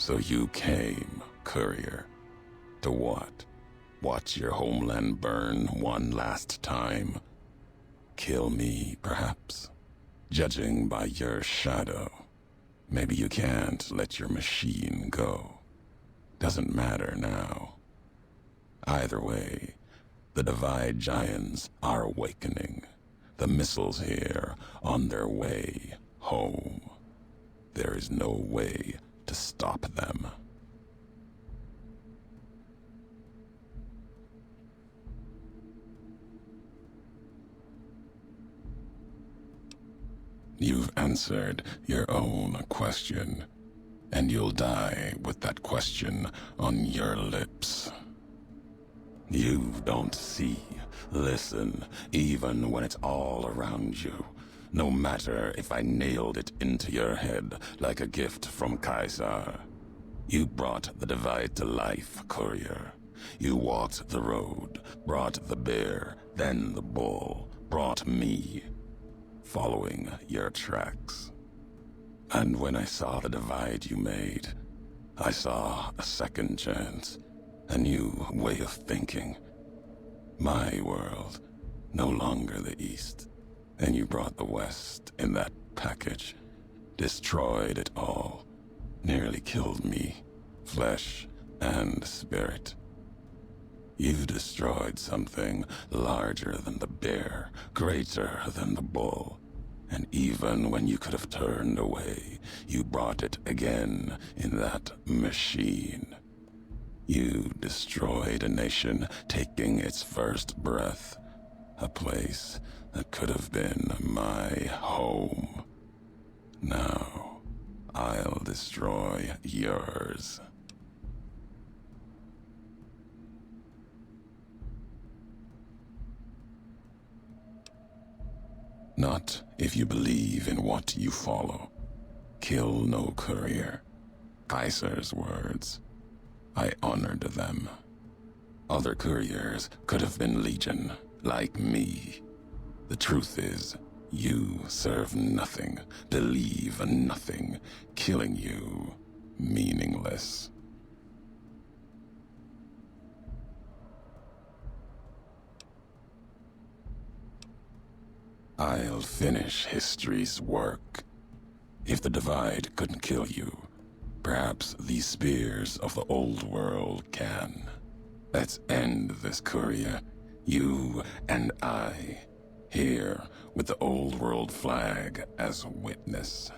So you came, courier. To what? Watch your homeland burn one last time? Kill me, perhaps? Judging by your shadow, maybe you can't let your machine go. Doesn't matter now. Either way, the Divide Giants are awakening. The missiles here on their way home. There is no way to stop them. You've answered your own question, and you'll die with that question on your lips. You don't see, listen, even when it's all around you. No matter if I nailed it into your head like a gift from Caesar. You brought the Divide to life, courier. You walked the road, brought the bear, then the bull, brought me, following your tracks. And when I saw the divide you made, I saw a second chance, a new way of thinking. My world, no longer the East, and you brought the West in that package, destroyed it all, nearly killed me, flesh and spirit. You destroyed something larger than the bear, greater than the bull. And even when you could have turned away, you brought it again in that machine. You destroyed a nation taking its first breath, a place that could have been my home. Now, I'll destroy yours. Not if you believe in what you follow. Kill no courier. Kaiser's words. I honored them. Other couriers could have been legion, like me. The truth is, you serve nothing, believe nothing, killing you meaningless. I'll finish history's work. If the Divide couldn't kill you, perhaps these spears of the old world can. Let's end this, courier. You and I, here with the old world flag as witness.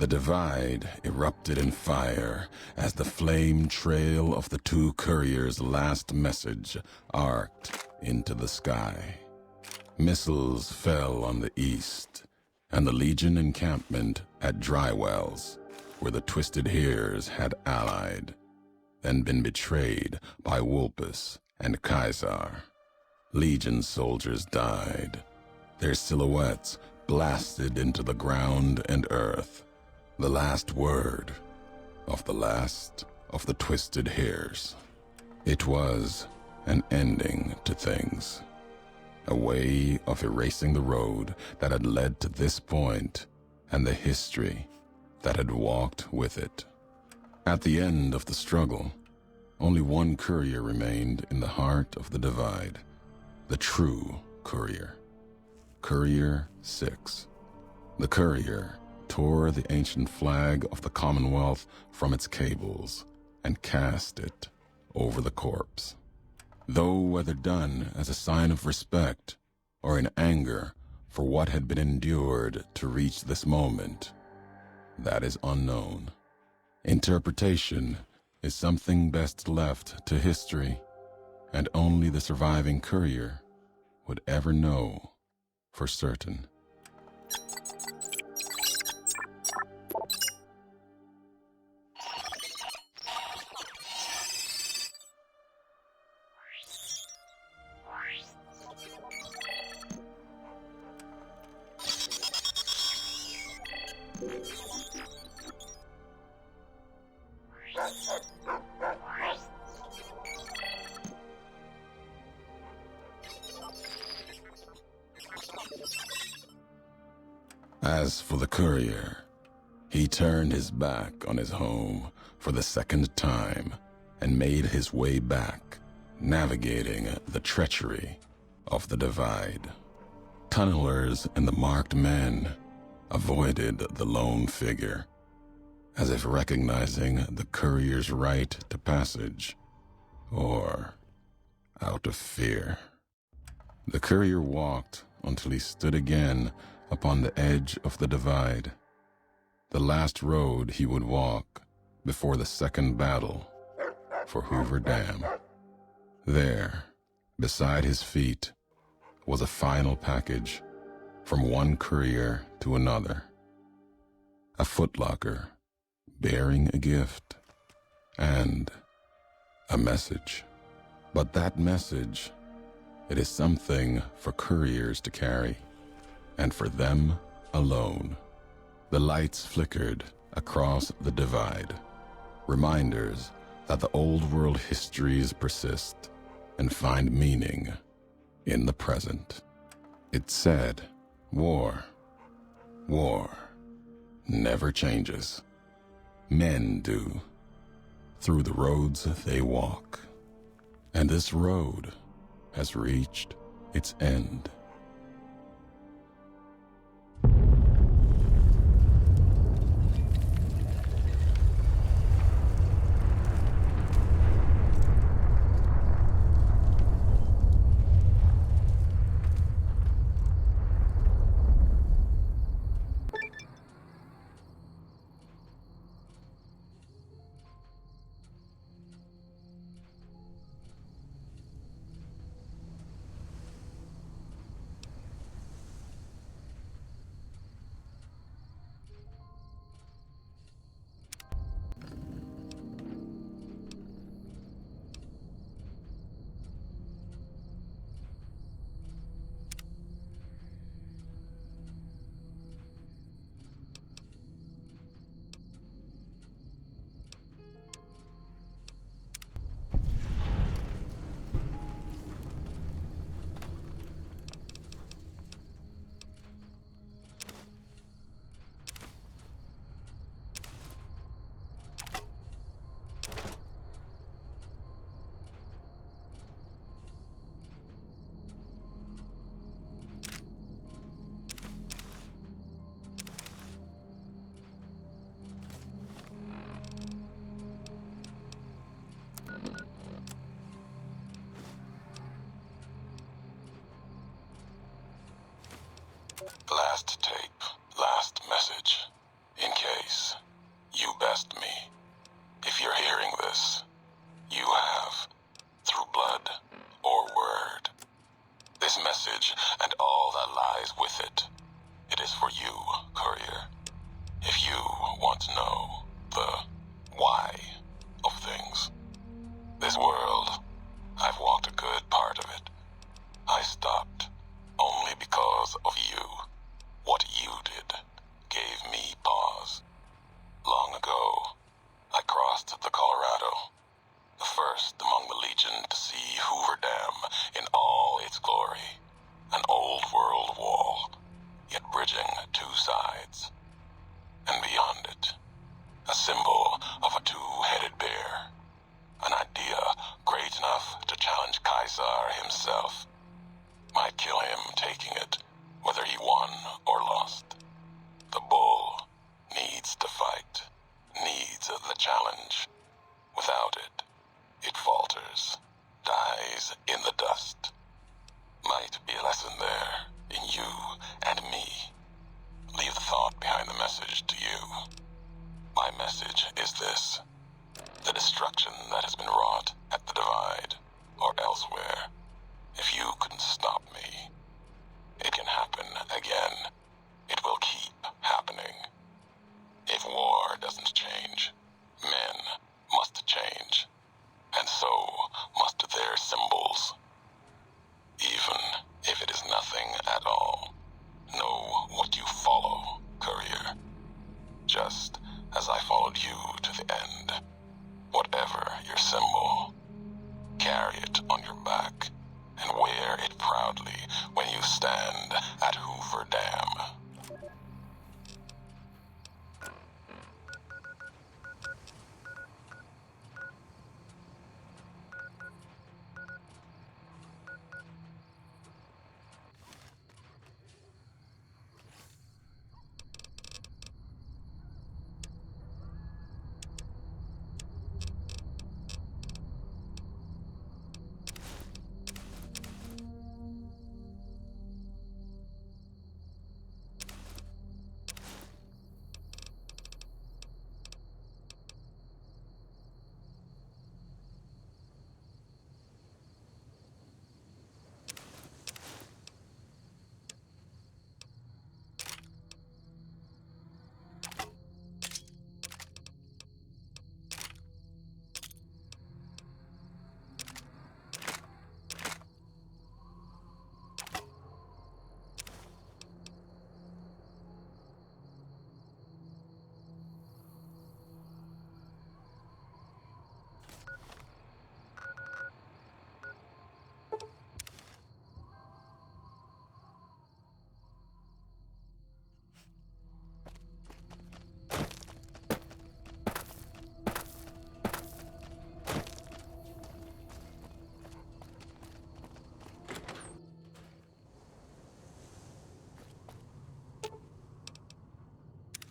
The divide erupted in fire as the flame trail of the two couriers' last message arced into the sky. Missiles fell on the east, and the Legion encampment at Drywells, where the Twisted Hears had allied, then been betrayed by Wulpus and Caesar. Legion soldiers died, their silhouettes blasted into the ground and earth. The last word of the last of the Twisted Hears. It was an ending to things, a way of erasing the road that had led to this point and the history that had walked with it. At the end of the struggle, only one courier remained in the heart of the divide, the true courier. Courier 6. The courier tore the ancient flag of the Commonwealth from its cables and cast it over the corpse. Though whether done as a sign of respect or in anger for what had been endured to reach this moment, that is unknown. Interpretation is something best left to history, and only the surviving courier would ever know for certain. As for the courier, he turned his back on his home for the second time and made his way back, navigating the treachery of the divide. Tunnelers and the marked men avoided the lone figure, as if recognizing the courier's right to passage, or out of fear. The courier walked until he stood again upon the edge of the divide, the last road he would walk before the second battle for Hoover Dam. There, beside his feet, was a final package from one courier to another. A footlocker bearing a gift and a message. But that message, it is something for couriers to carry, and for them alone. The lights flickered across the divide, reminders that the old world histories persist and find meaning in the present. It said, war never changes. Men do, through the roads they walk. And this road has reached its end. is with it. It is for you, courier. If you want to know the why of things. This world, I've walked a good part of it. I stopped only because of you. What you did gave me pause. Long ago, I crossed the Colorado, the first among the Legion to see Hoover Dam in all its glory. An old world wall, yet bridging two sides. And beyond it, a symbol of a two-headed bear. An idea great enough to challenge Caesar himself. Might kill him taking it, whether he won or lost. The bull needs to fight, needs the challenge. Without it, it falters, dies in the dust. Might be a lesson there, in you and me. Leave the thought behind the message to you. My message is this. The destruction that has been wrought at the Divide, or elsewhere, if you couldn't stop me, it can happen again. It will keep happening. If war doesn't change, men must change, and so must their symbols. Even if it is nothing at all, know what you follow, courier. Just as I followed you to the end. Whatever your symbol, carry it on your back and wear it proudly when you stand at Hoover Dam.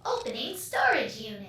Opening storage unit.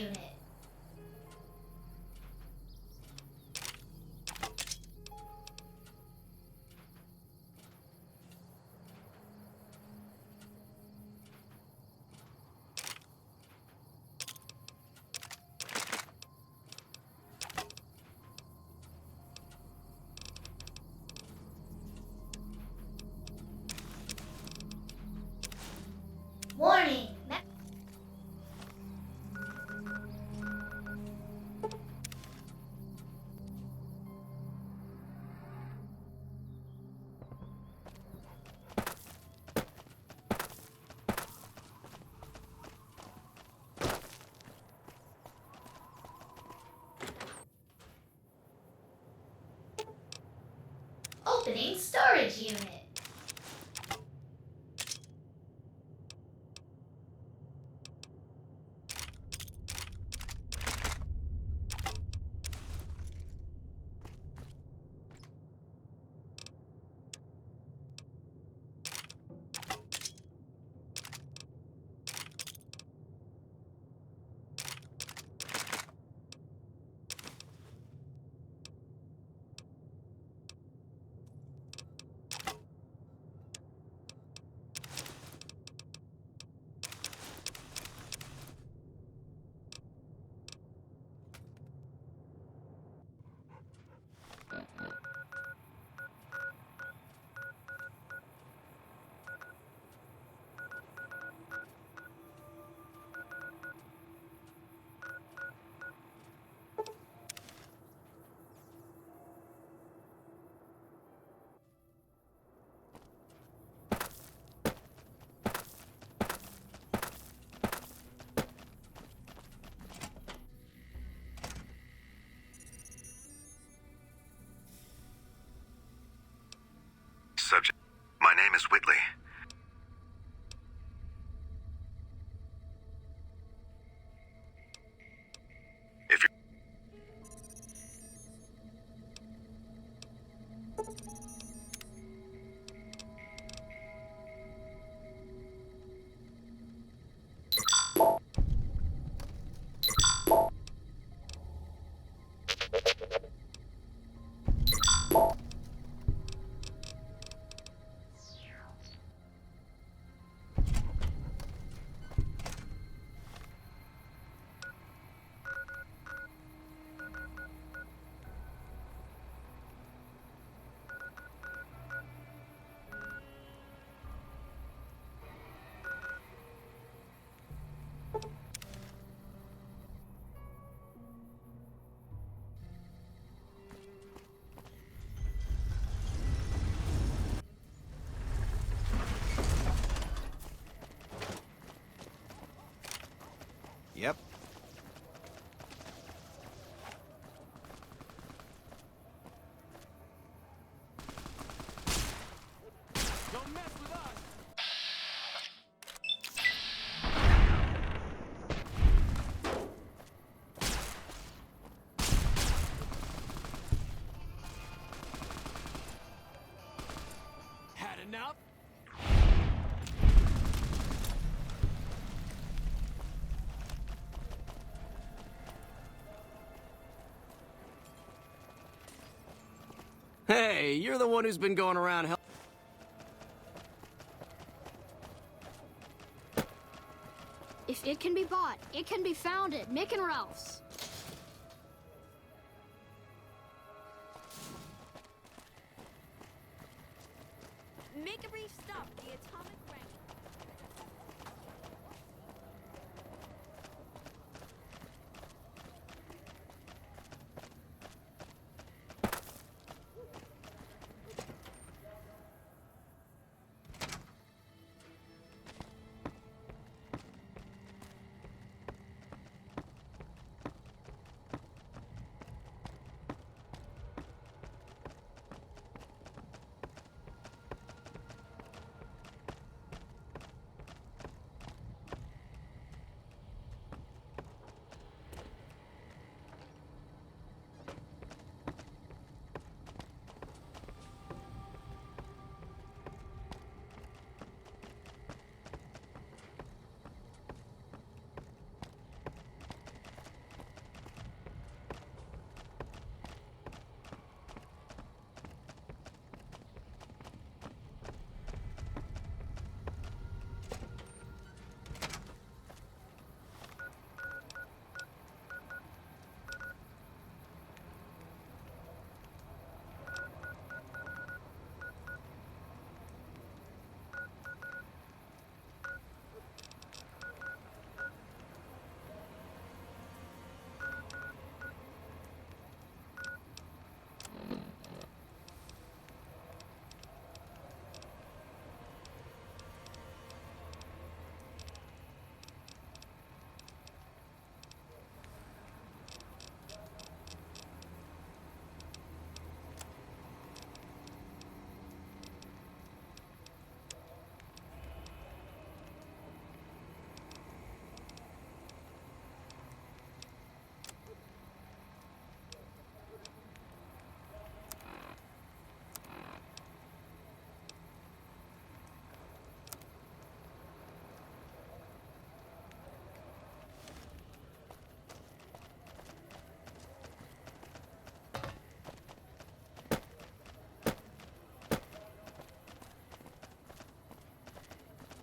unit. Warning! Opening storage unit. Subject. My name is Whitley. If you're... Yep. Don't mess with us. Had enough? Hey, you're the one who's been going around helping. If it can be bought, it can be found at Mick and Ralph's. Make a brief stop at the atomic rank.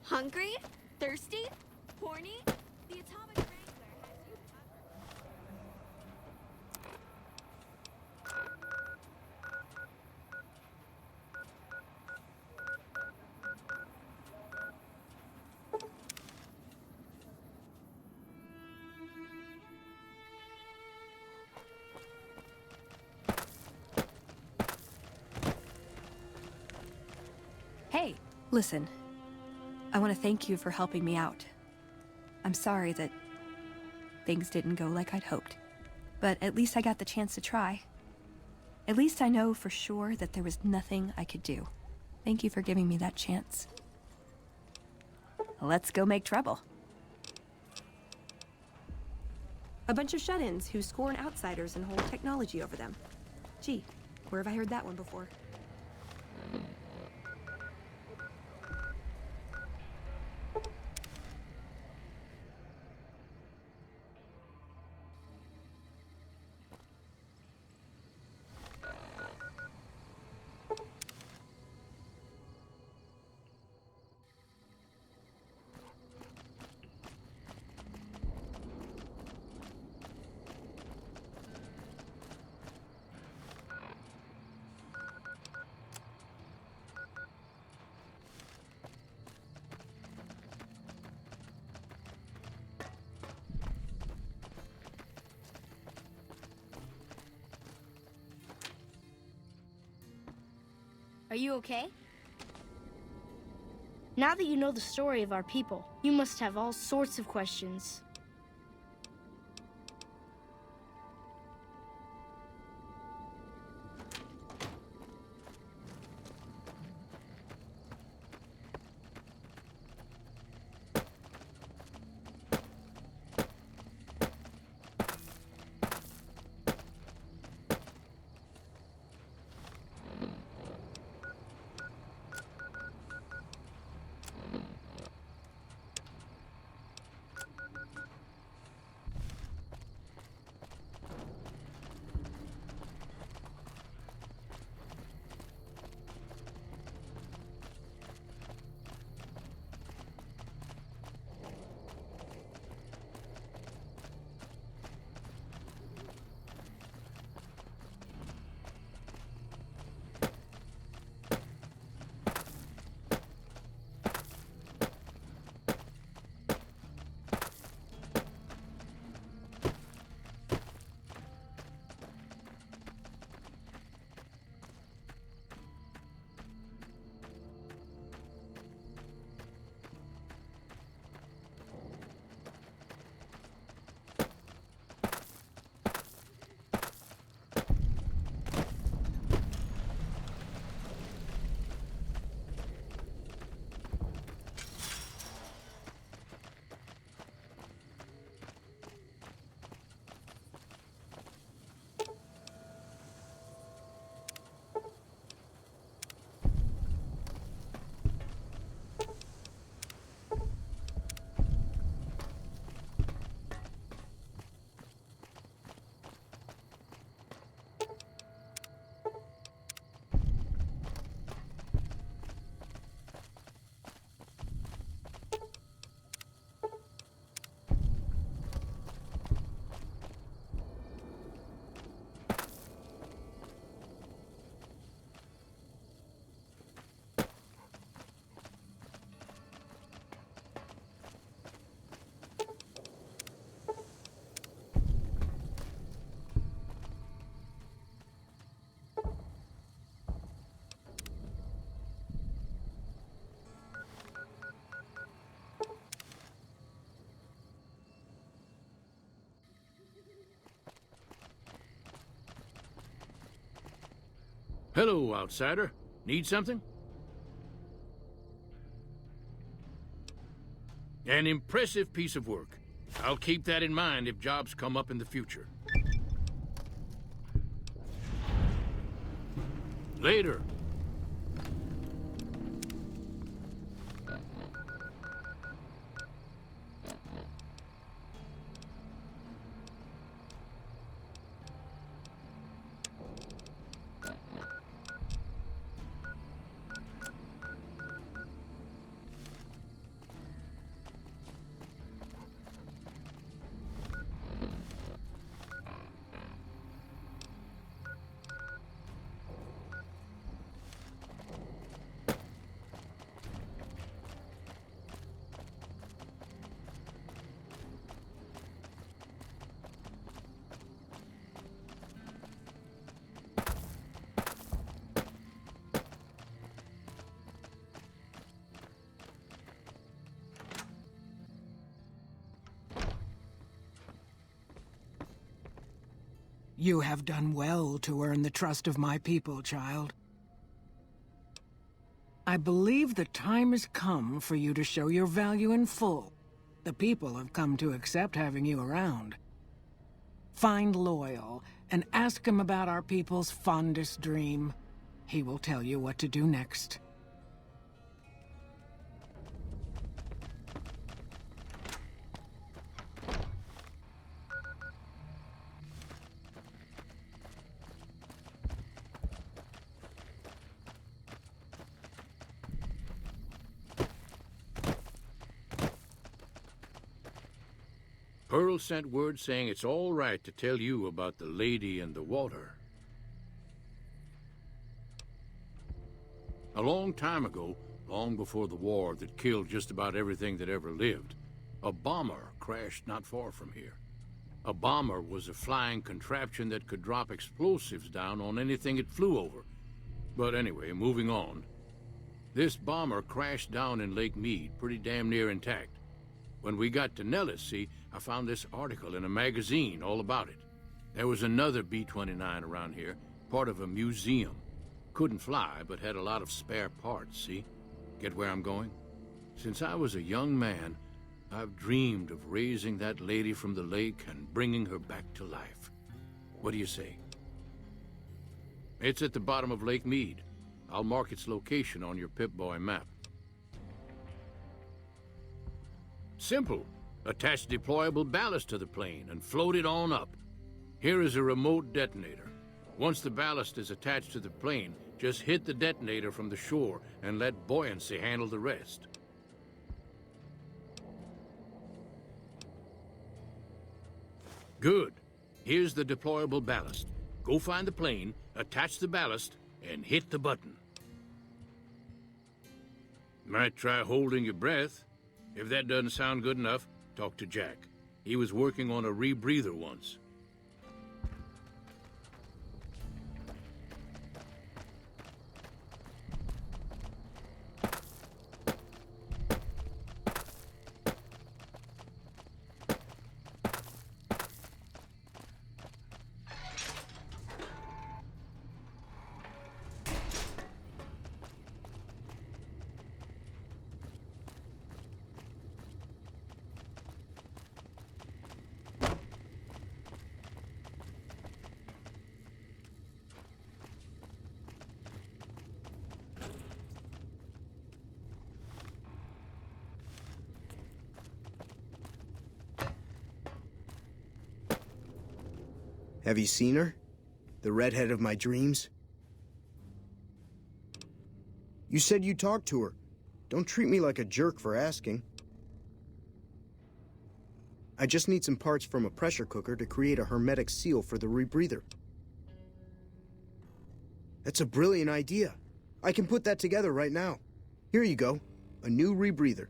Hungry? Thirsty? Horny? The Atomic Wrangler has you covered. Hey, listen. I want to thank you for helping me out. I'm sorry that things didn't go like I'd hoped, but at least I got the chance to try. At least I know for sure that there was nothing I could do. Thank you for giving me that chance. Let's go make trouble. A bunch of shut-ins who scorn outsiders and hold technology over them. Gee, where have I heard that one before? Are you okay? Now that you know the story of our people, you must have all sorts of questions. Hello, outsider. Need something? An impressive piece of work. I'll keep that in mind if jobs come up in the future. Later. You have done well to earn the trust of my people, child. I believe the time has come for you to show your value in full. The people have come to accept having you around. Find Loyal and ask him about our people's fondest dream. He will tell you what to do next. Pearl sent word saying it's all right to tell you about the lady in the water. A long time ago, long before the war that killed just about everything that ever lived, a bomber crashed not far from here. A bomber was a flying contraption that could drop explosives down on anything it flew over. But anyway, moving on. This bomber crashed down in Lake Mead, pretty damn near intact. When we got to Nellis, see, I found this article in a magazine all about it. There was another B-29 around here, part of a museum. Couldn't fly, but had a lot of spare parts, see? Get where I'm going? Since I was a young man, I've dreamed of raising that lady from the lake and bringing her back to life. What do you say? It's at the bottom of Lake Mead. I'll mark its location on your Pip-Boy map. Simple. Attach deployable ballast to the plane and float it on up. Here is a remote detonator. Once the ballast is attached to the plane, just hit the detonator from the shore and let buoyancy handle the rest. Good. Here's the deployable ballast. Go find the plane, attach the ballast, and hit the button. Might try holding your breath. If that doesn't sound good enough, talk to Jack. He was working on a rebreather once. Have you seen her? The redhead of my dreams? You said you talked to her. Don't treat me like a jerk for asking. I just need some parts from a pressure cooker to create a hermetic seal for the rebreather. That's a brilliant idea. I can put that together right now. Here you go. A new rebreather.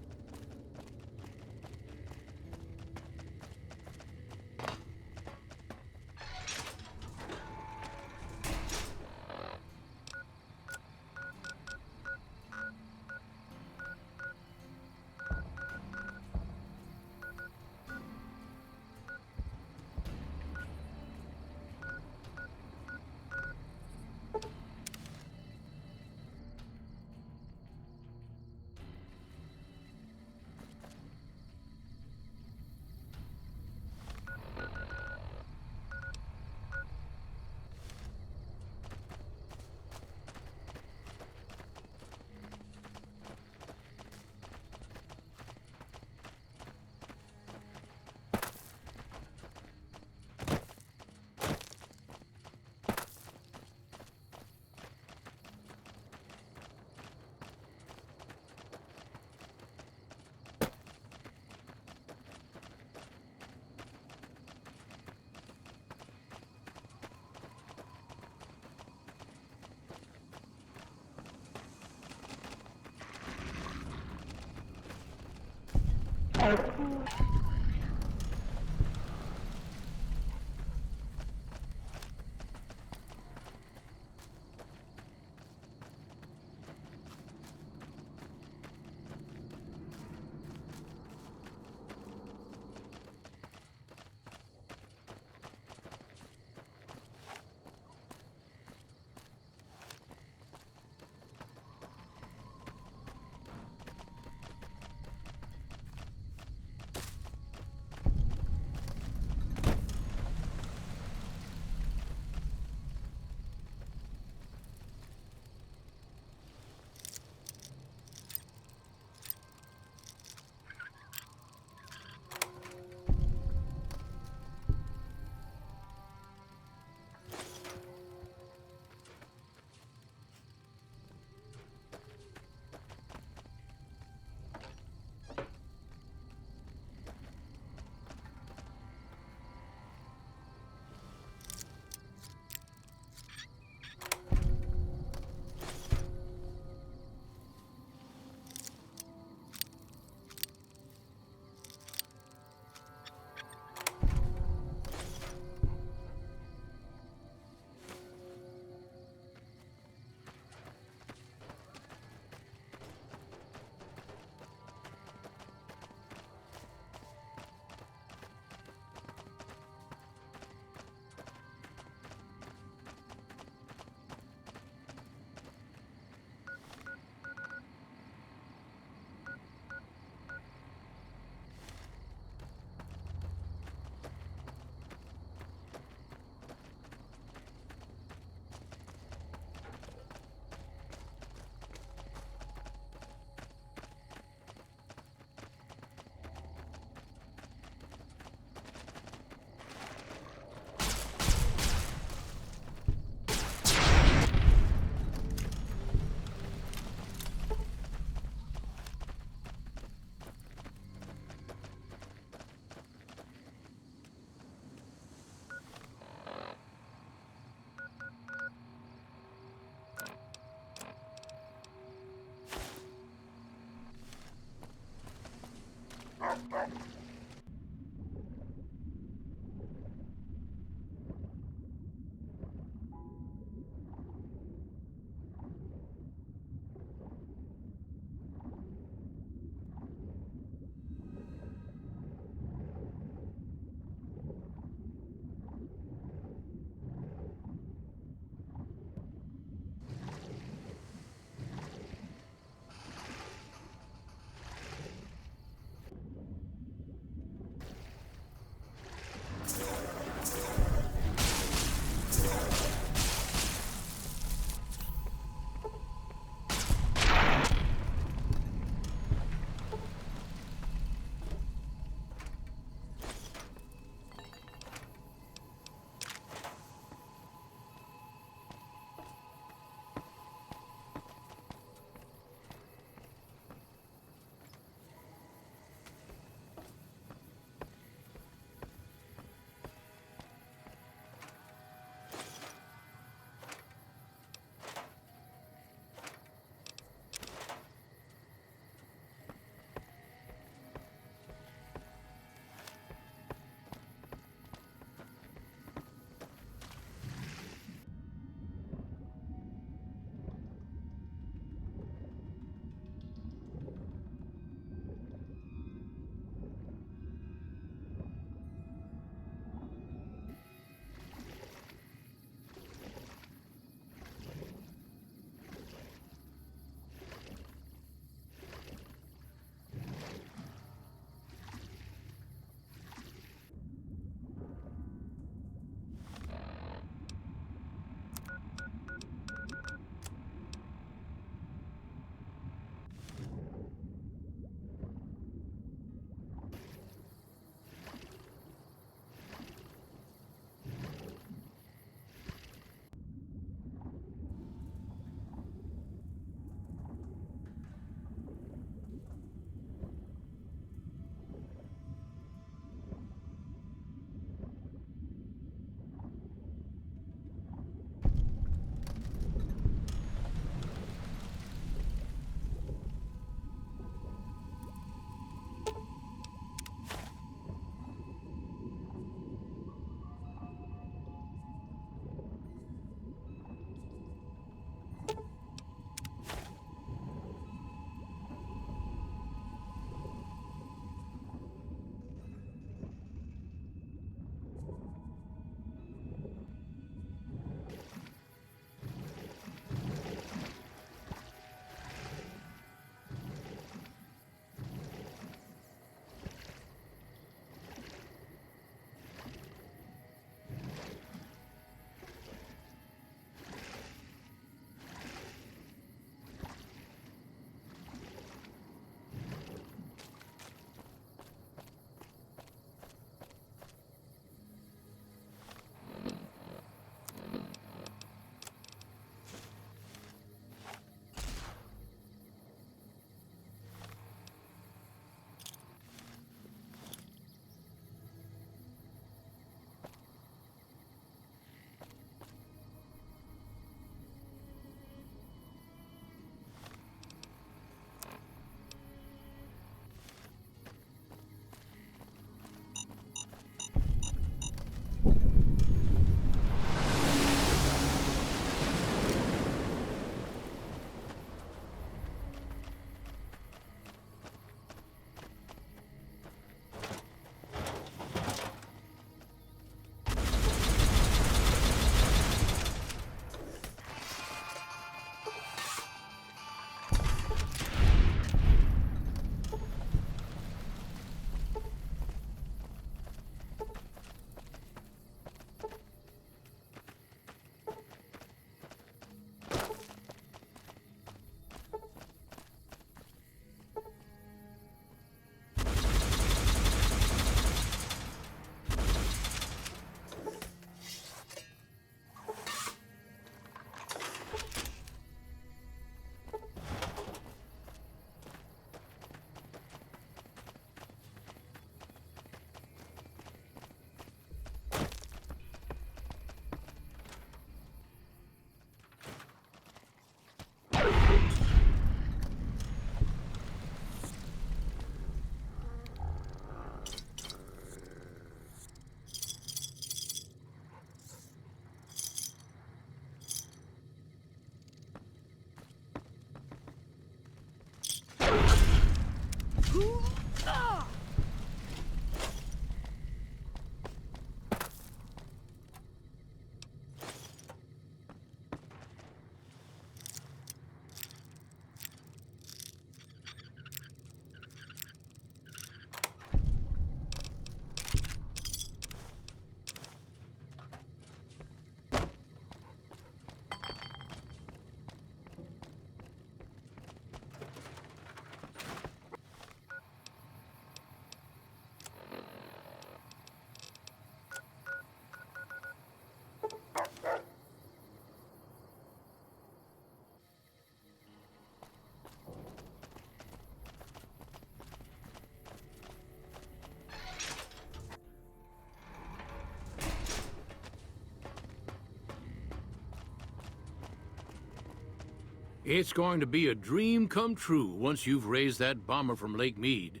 It's going to be a dream come true once you've raised that bomber from Lake Mead.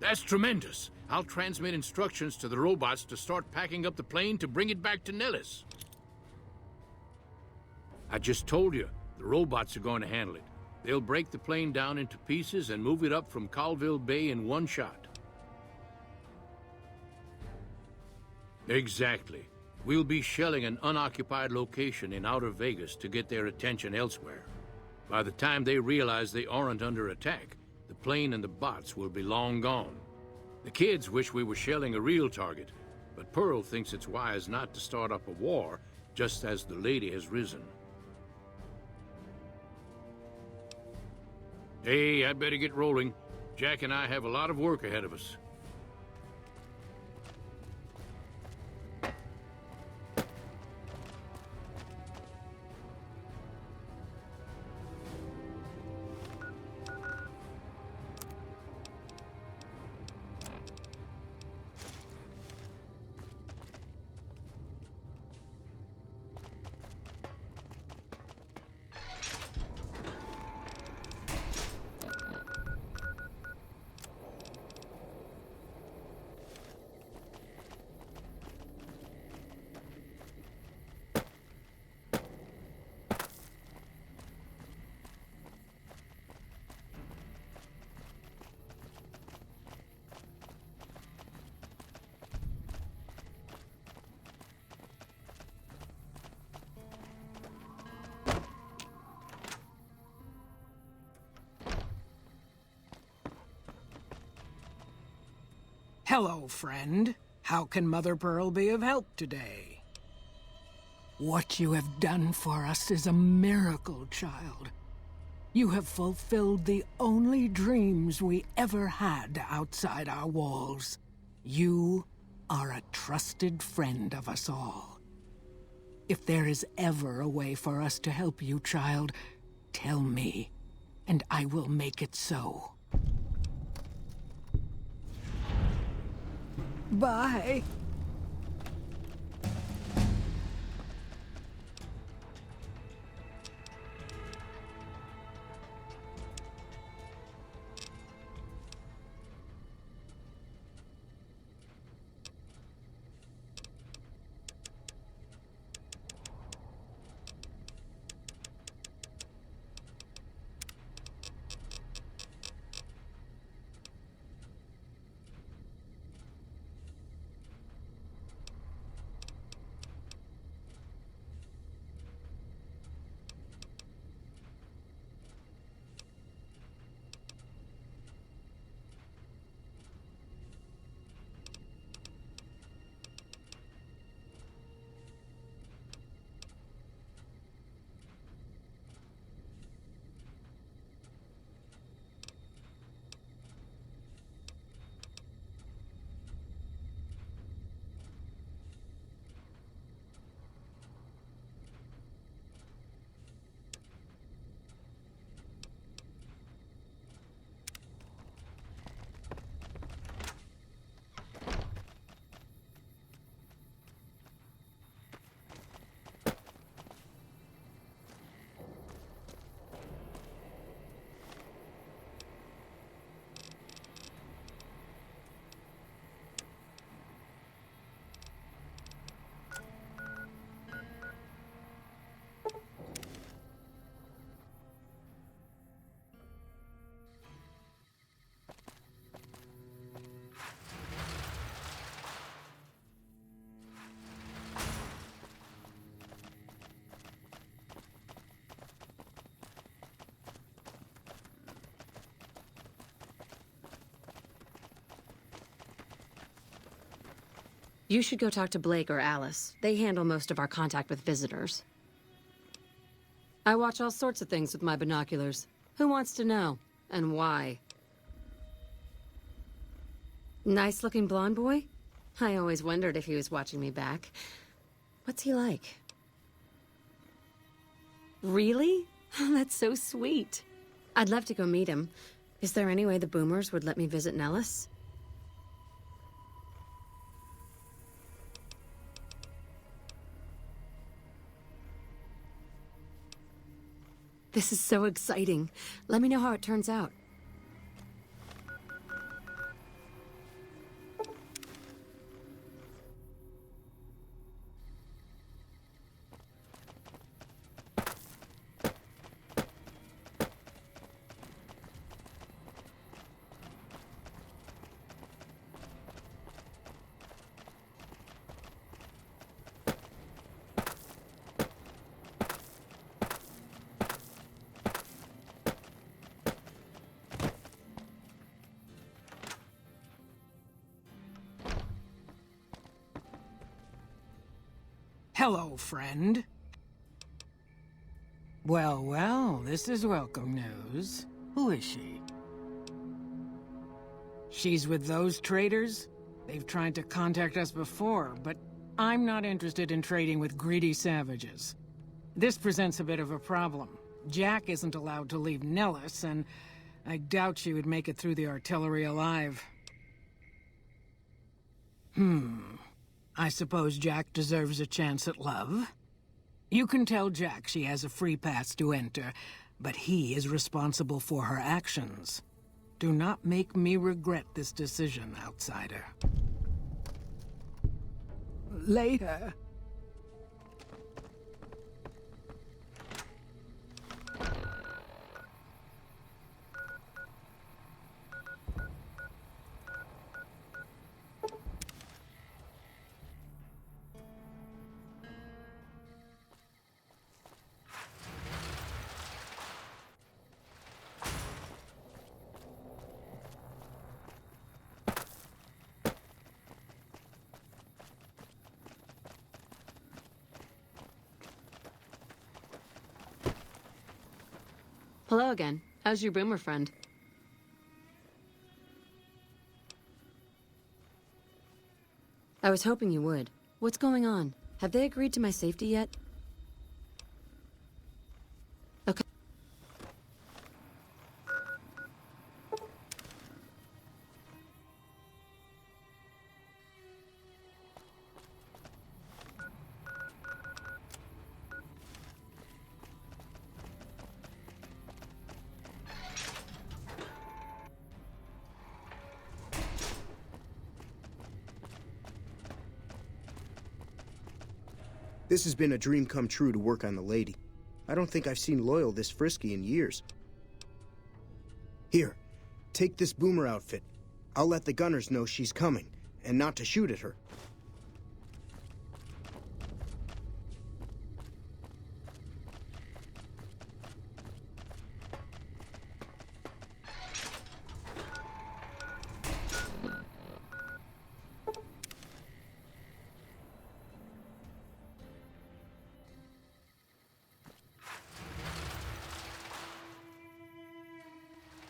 That's tremendous. I'll transmit instructions to the robots to start packing up the plane to bring it back to Nellis. I just told you, the robots are going to handle it. They'll break the plane down into pieces and move it up from Colville Bay in one shot. Exactly. We'll be shelling an unoccupied location in outer Vegas to get their attention elsewhere. By the time they realize they aren't under attack, the plane and the bots will be long gone. The kids wish we were shelling a real target, but Pearl thinks it's wise not to start up a war just as the lady has risen. Hey, I better get rolling. Jack and I have a lot of work ahead of us. Hello, friend. How can Mother Pearl be of help today? What you have done for us is a miracle, child. You have fulfilled the only dreams we ever had outside our walls. You are a trusted friend of us all. If there is ever a way for us to help you, child, tell me, and I will make it so. Bye. You should go talk to Blake or Alice. They handle most of our contact with visitors. I watch all sorts of things with my binoculars. Who wants to know? And why? Nice-looking blonde boy? I always wondered if he was watching me back. What's he like? Really? That's so sweet. I'd love to go meet him. Is there any way the Boomers would let me visit Nellis? This is so exciting. Let me know how it turns out. Hello, friend. Well, well, this is welcome news. Who is she? She's with those traders? They've tried to contact us before, but I'm not interested in trading with greedy savages. This presents a bit of a problem. Jack isn't allowed to leave Nellis, and I doubt she would make it through the artillery alive. I suppose Jack deserves a chance at love? You can tell Jack she has a free pass to enter, but he is responsible for her actions. Do not make me regret this decision, outsider. Later. Hello again. How's your boomer friend? I was hoping you would. What's going on? Have they agreed to my safety yet? Okay. This has been a dream come true to work on the lady. I don't think I've seen Loyal this frisky in years. Here, take this boomer outfit. I'll let the gunners know she's coming, and not to shoot at her.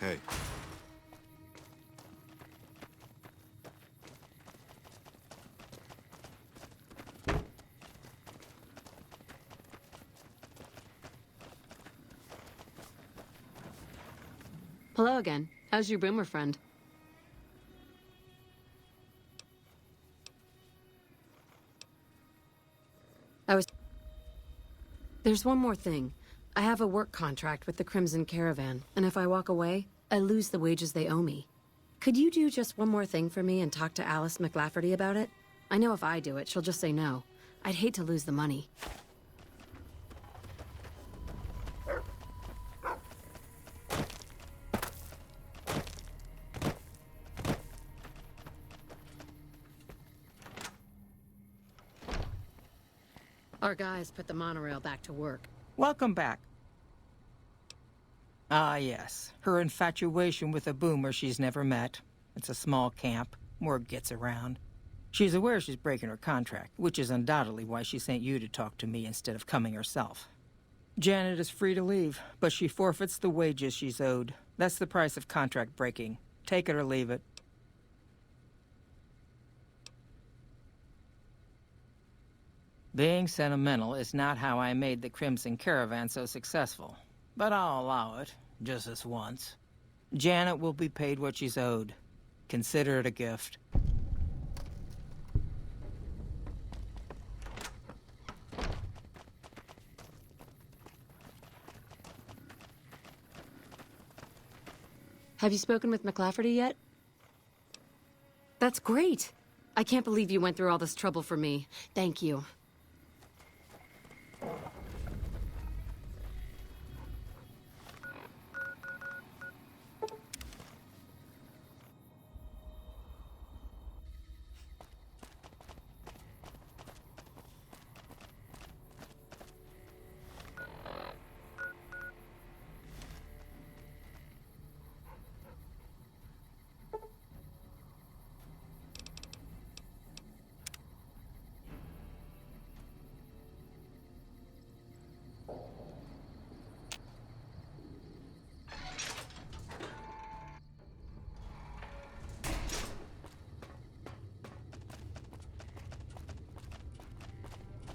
Hey. Hello again. How's your boomer friend? There's one more thing. I have a work contract with the Crimson Caravan, and if I walk away, I lose the wages they owe me. Could you do just one more thing for me and talk to Alice McLafferty about it? I know if I do it, she'll just say no. I'd hate to lose the money. Our guys put the monorail back to work. Welcome back. Ah, yes. Her infatuation with a boomer she's never met. It's a small camp. Word gets around. She's aware she's breaking her contract, which is undoubtedly why she sent you to talk to me instead of coming herself. Janet is free to leave, but she forfeits the wages she's owed. That's the price of contract breaking. Take it or leave it. Being sentimental is not how I made the Crimson Caravan so successful. But I'll allow it, just this once. Janet will be paid what she's owed. Consider it a gift. Have you spoken with McLafferty yet? That's great. I can't believe you went through all this trouble for me. Thank you.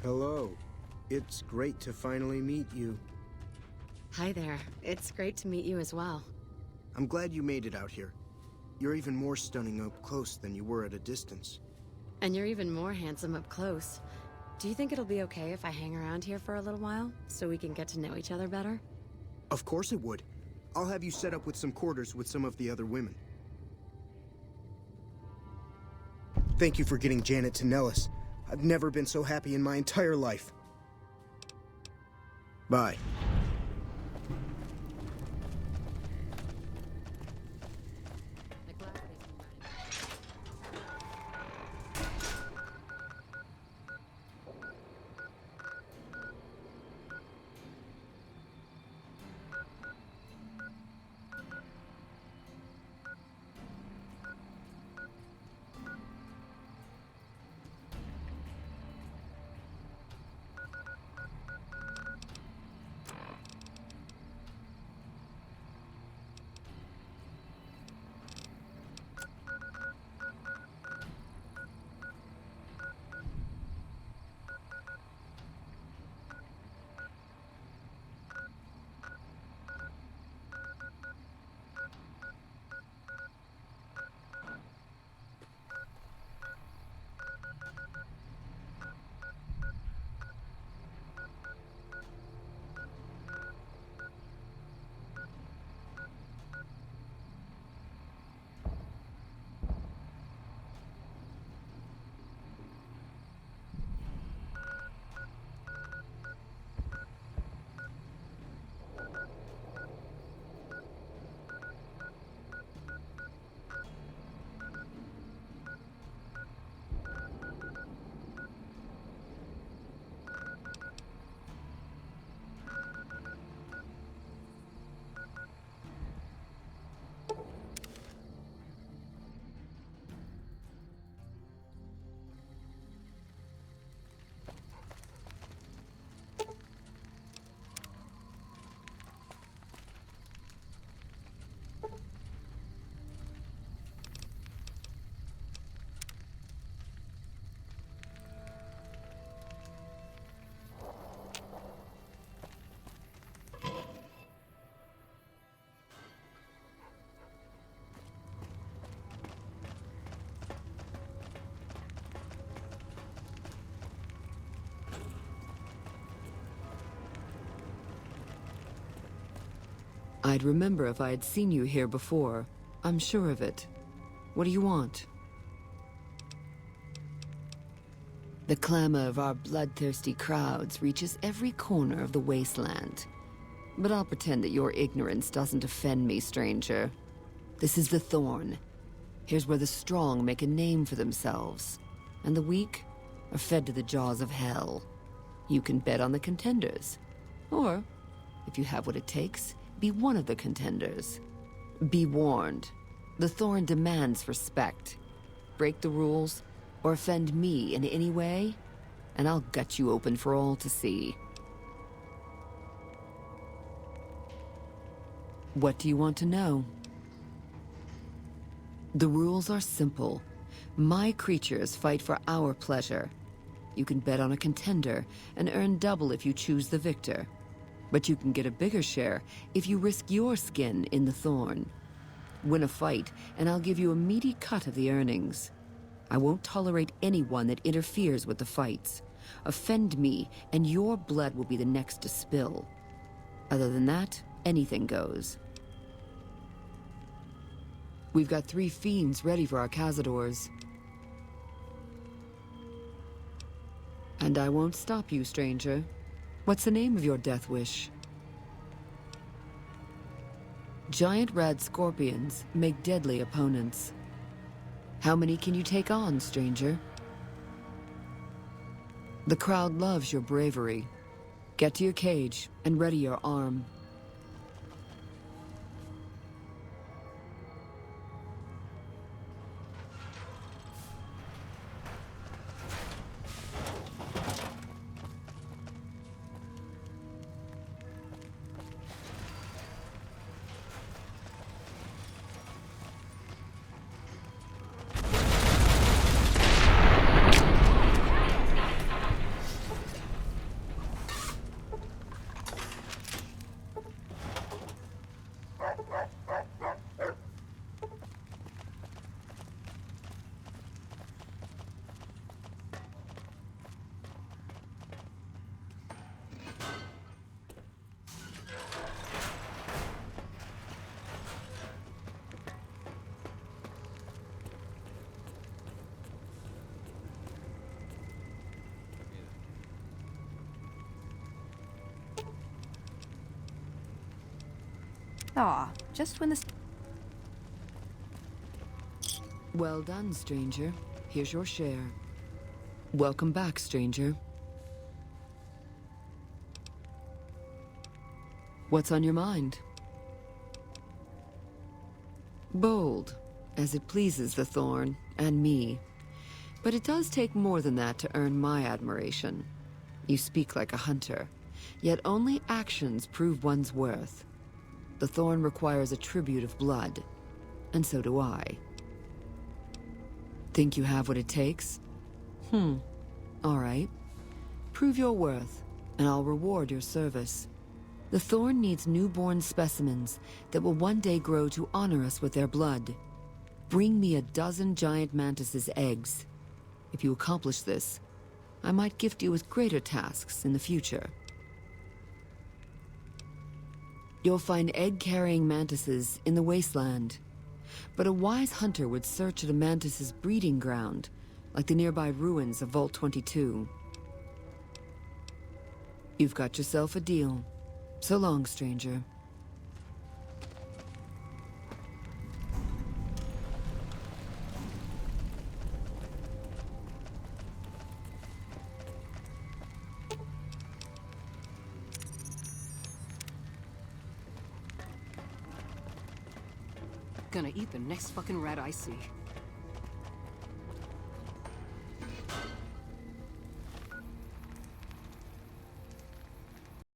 Hello. It's great to finally meet you. Hi there. It's great to meet you as well. I'm glad you made it out here. You're even more stunning up close than you were at a distance. And you're even more handsome up close. Do you think it'll be okay if I hang around here for a little while, so we can get to know each other better? Of course it would. I'll have you set up with some quarters with some of the other women. Thank you for getting Janet to Nellis. I've never been so happy in my entire life. Bye. I'd remember if I had seen you here before. I'm sure of it. What do you want? The clamor of our bloodthirsty crowds reaches every corner of the wasteland. But I'll pretend that your ignorance doesn't offend me, stranger. This is the Thorn. Here's where the strong make a name for themselves, and the weak are fed to the jaws of hell. You can bet on the contenders. Or, if you have what it takes, be one of the contenders. Be warned. The Thorn demands respect. Break the rules, or offend me in any way, and I'll gut you open for all to see. What do you want to know? The rules are simple. My creatures fight for our pleasure. You can bet on a contender and earn double if you choose the victor. But you can get a bigger share if you risk your skin in the Thorn. Win a fight, and I'll give you a meaty cut of the earnings. I won't tolerate anyone that interferes with the fights. Offend me, and your blood will be the next to spill. Other than that, anything goes. We've got 3 fiends ready for our cazadors. And I won't stop you, stranger. What's the name of your death wish? Giant red scorpions make deadly opponents. How many can you take on, stranger? The crowd loves your bravery. Get to your cage and ready your arm. Aw, just when this... Well done, stranger. Here's your share. Welcome back, stranger. What's on your mind? Bold, as it pleases the Thorn, and me. But it does take more than that to earn my admiration. You speak like a hunter, yet only actions prove one's worth. The Thorn requires a tribute of blood, and so do I. Think you have what it takes? All right. Prove your worth, and I'll reward your service. The Thorn needs newborn specimens that will one day grow to honor us with their blood. Bring me a dozen giant mantis's eggs. If you accomplish this, I might gift you with greater tasks in the future. You'll find egg-carrying mantises in the wasteland, but a wise hunter would search at a mantis's breeding ground, like the nearby ruins of Vault 22. You've got yourself a deal. So long, stranger. Gonna eat the next fucking rat I see.